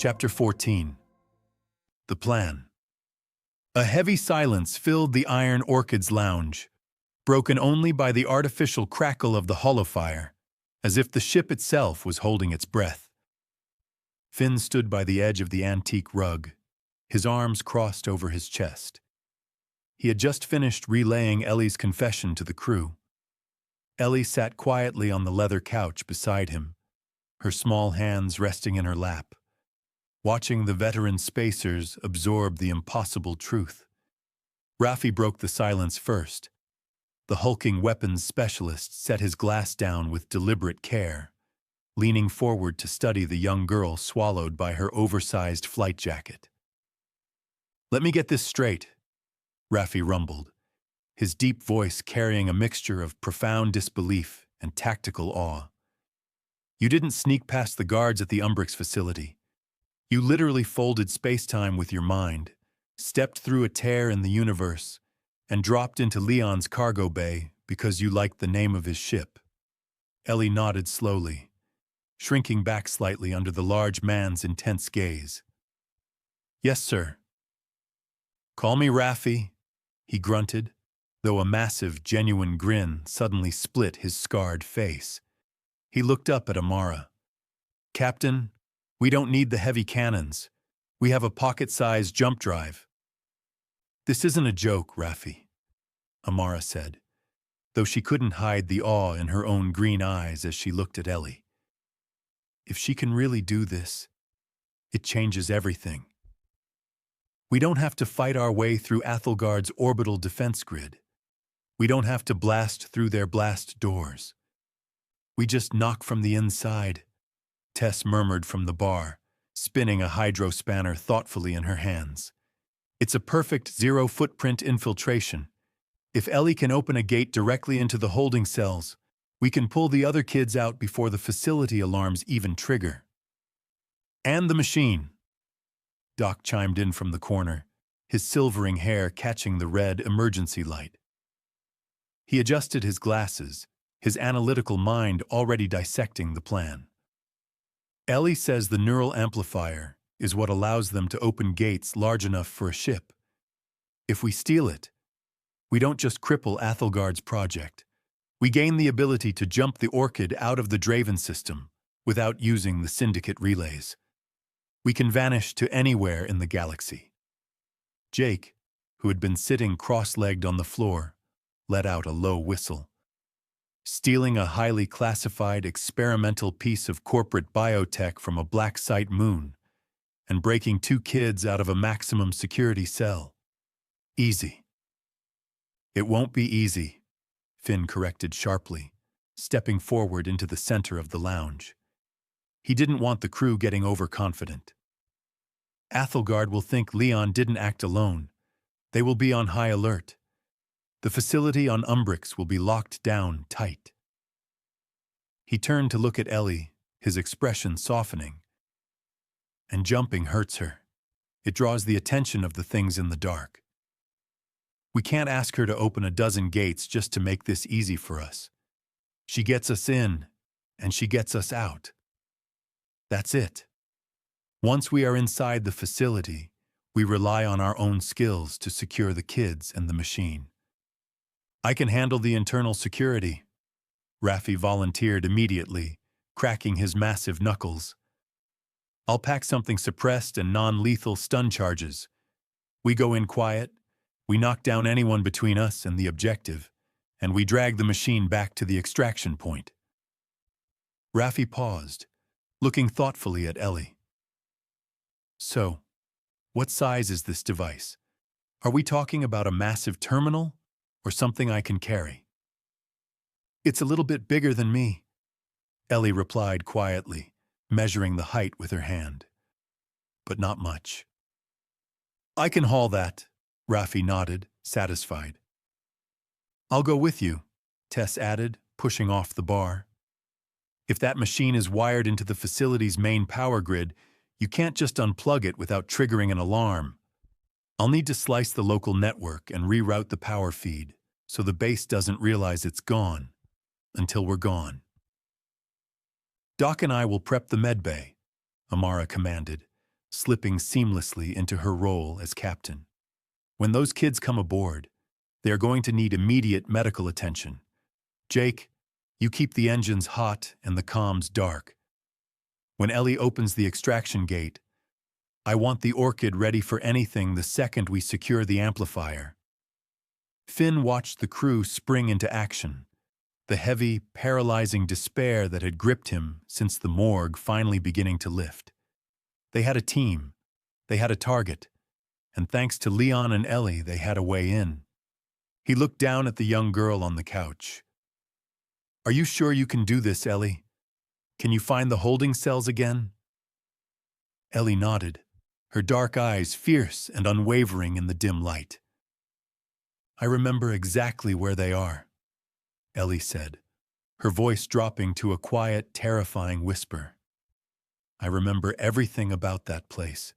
Chapter 14. The Plan. A heavy silence filled the Iron Orchid's lounge, broken only by the artificial crackle of the holofire, as if the ship itself was holding its breath. Finn stood by the edge of the antique rug, his arms crossed over his chest. He had just finished relaying Ellie's confession to the crew. Ellie sat quietly on the leather couch beside him, her small hands resting in her lap, watching the veteran spacers absorb the impossible truth. Raffi broke the silence first. The hulking weapons specialist set his glass down with deliberate care, leaning forward to study the young girl swallowed by her oversized flight jacket. "Let me get this straight," Raffi rumbled, his deep voice carrying a mixture of profound disbelief and tactical awe. "You didn't sneak past the guards at the Umbrix facility. You literally folded space-time with your mind, stepped through a tear in the universe, and dropped into Leon's cargo bay because you liked the name of his ship." Ellie nodded slowly, shrinking back slightly under the large man's intense gaze. "Yes, sir." "Call me Raffi," he grunted, though a massive, genuine grin suddenly split his scarred face. He looked up at Amara. "Captain, we don't need the heavy cannons. We have a pocket-sized jump drive." "This isn't a joke, Raffi," Amara said, though she couldn't hide the awe in her own green eyes as she looked at Ellie. "If she can really do this, it changes everything. We don't have to fight our way through Athelgard's orbital defense grid. We don't have to blast through their blast doors. We just knock from the inside," Tess murmured from the bar, spinning a hydro spanner thoughtfully in her hands. "It's a perfect zero-footprint infiltration. If Ellie can open a gate directly into the holding cells, we can pull the other kids out before the facility alarms even trigger." "And the machine," Doc chimed in from the corner, his silvering hair catching the red emergency light. He adjusted his glasses, his analytical mind already dissecting the plan. "Ellie says the neural amplifier is what allows them to open gates large enough for a ship. If we steal it, we don't just cripple Athelgard's project. We gain the ability to jump the Orchid out of the Draven system without using the Syndicate relays. We can vanish to anywhere in the galaxy." Jake, who had been sitting cross-legged on the floor, let out a low whistle. Stealing a highly classified experimental piece of corporate biotech from a black site moon and breaking 2 kids out of a maximum security cell. Easy. "It won't be easy," Finn corrected sharply, stepping forward into the center of the lounge. He didn't want the crew getting overconfident. "Athelgard will think Leon didn't act alone. They will be on high alert. The facility on Umbrix will be locked down tight." He turned to look at Ellie, his expression softening. "And jumping hurts her. It draws the attention of the things in the dark. We can't ask her to open a dozen gates just to make this easy for us. She gets us in, and she gets us out. That's it. Once we are inside the facility, we rely on our own skills to secure the kids and the machine." "I can handle the internal security," Raffi volunteered immediately, cracking his massive knuckles. "I'll pack something suppressed and non-lethal stun charges. We go in quiet, we knock down anyone between us and the objective, and we drag the machine back to the extraction point." Raffi paused, looking thoughtfully at Ellie. "So, what size is this device? Are we talking about a massive terminal or something I can carry?" "It's a little bit bigger than me," Ellie replied quietly, measuring the height with her hand. "But not much." "I can haul that," Raffi nodded, satisfied. "I'll go with you," Tess added, pushing off the bar. "If that machine is wired into the facility's main power grid, you can't just unplug it without triggering an alarm. I'll need to slice the local network and reroute the power feed so the base doesn't realize it's gone until we're gone." "Doc and I will prep the med bay," Amara commanded, slipping seamlessly into her role as captain. When those kids come aboard, they are going to need immediate medical attention. Jake, you keep the engines hot and the comms dark. When Ellie opens the extraction gate, I want the Orchid ready for anything the second we secure the amplifier. Finn watched the crew spring into action, the heavy, paralyzing despair that had gripped him since the morgue finally beginning to lift. They had a team, they had a target, and thanks to Leon and Ellie, they had a way in. He looked down at the young girl on the couch. Are you sure you can do this, Ellie? Can you find the holding cells again? Ellie nodded, her dark eyes fierce and unwavering in the dim light. I remember exactly where they are, Ellie said, her voice dropping to a quiet, terrifying whisper. I remember everything about that place.